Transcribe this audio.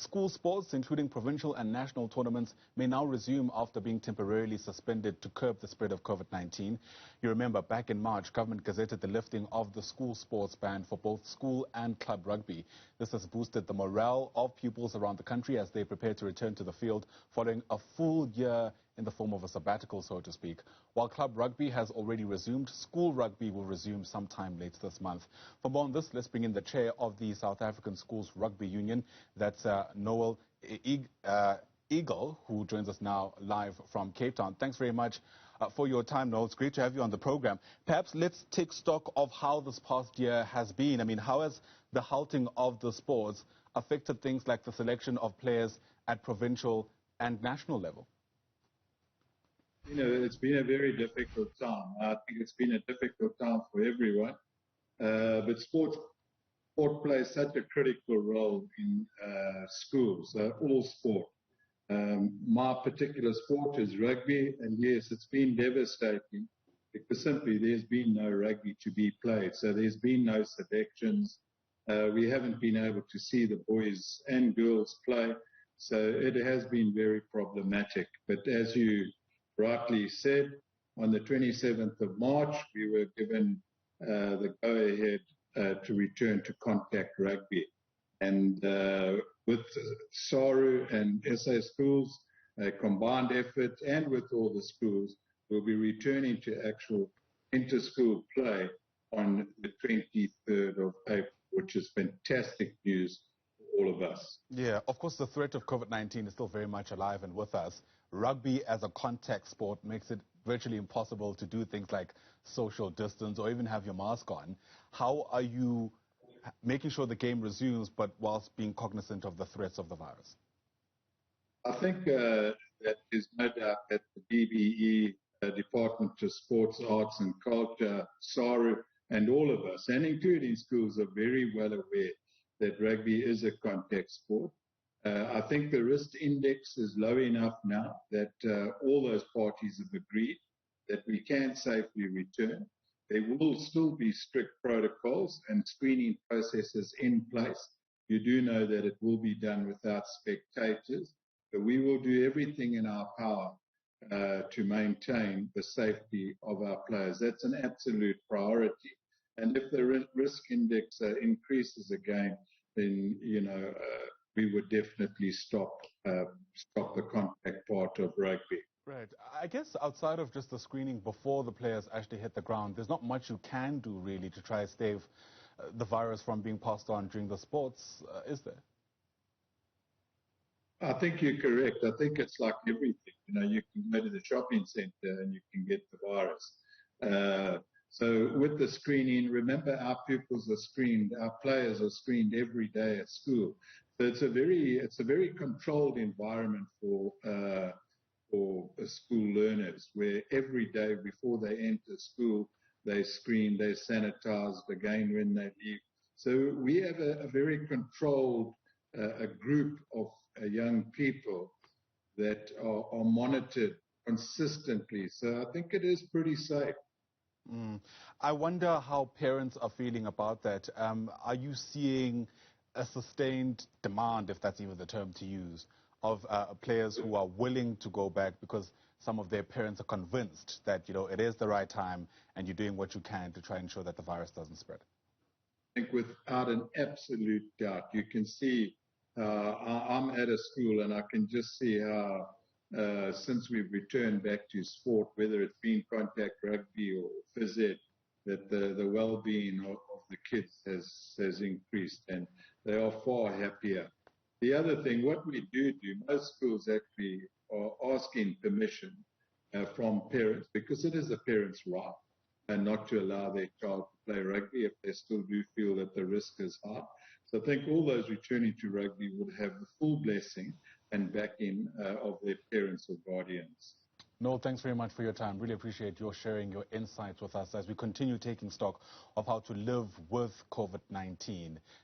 School sports, including provincial and national tournaments, may now resume after being temporarily suspended to curb the spread of COVID-19. You remember back in March, government gazetted the lifting of the school sports ban for both school and club rugby. This has boosted the morale of pupils around the country as they prepare to return to the field following a full year in the form of a sabbatical, so to speak. While club rugby has already resumed, school rugby will resume sometime later this month. For more on this, let's bring in the chair of the South African Schools Rugby Union. That's Noel Ingle, who joins us now live from Cape Town. Thanks very much for your time, Noel. It's great to have you on the program. Perhaps let's take stock of how this past year has been. I mean, how has the halting of the sports affected things like the selection of players at provincial and national level? You know, it's been a very difficult time. I think it's been a difficult time for everyone. But sport plays such a critical role in schools, all sport. My particular sport is rugby, and yes, it's been devastating because simply there's been no rugby to be played. So there's been no selections. We haven't been able to see the boys and girls play. So it has been very problematic. But as you rightly said, on the 27th of March, we were given the go-ahead to return to contact rugby. And with SARU and SA Schools, a combined effort, and with all the schools, we'll be returning to actual inter-school play on the 23rd of April, which is fantastic news for all of us. Yeah, of course, the threat of COVID-19 is still very much alive and with us. Rugby as a contact sport makes it virtually impossible to do things like social distance or even have your mask on. How are you making sure the game resumes, but whilst being cognizant of the threats of the virus? I think that there's no doubt that the DBE, Department of Sports, Arts and Culture, SARU, and all of us, and including schools, are very well aware that rugby is a contact sport. I think the risk index is low enough now that all those parties have agreed that we can safely return. There will still be strict protocols and screening processes in place. You do know that it will be done without spectators, but we will do everything in our power to maintain the safety of our players. That's an absolute priority. And if the risk index increases again, then, you know, we would definitely stop the contact part of rugby. Right. I guess outside of just the screening before the players actually hit the ground, there's not much you can do really to try to stave the virus from being passed on during the sports, is there? I think you're correct. I think it's like everything. You know, you can go to the shopping center and you can get the virus. So with the screening, remember our pupils are screened, our players are screened every day at school. So it's a very controlled environment for school learners, where every day before they enter school, they screen, they sanitize again when they leave. So we have a very controlled a group of young people that are monitored consistently. So I think it is pretty safe. I wonder how parents are feeling about that. Are you seeing a sustained demand, if that's even the term to use, of players who are willing to go back because some of their parents are convinced that, you know, it is the right time and you're doing what you can to try and ensure that the virus doesn't spread? I think without an absolute doubt, you can see, I'm at a school and I can just see how since we've returned back to sport, whether it's been contact rugby or phys ed, that the well-being of the kids has increased and they are far happier. The other thing, what we do, most schools actually are asking permission from parents, because it is a parent's right and not to allow their child to play rugby if they still do feel that the risk is high. So I think all those returning to rugby would have the full blessing and backing of their parents or guardians. Noel, thanks very much for your time. Really appreciate your sharing your insights with us as we continue taking stock of how to live with COVID-19.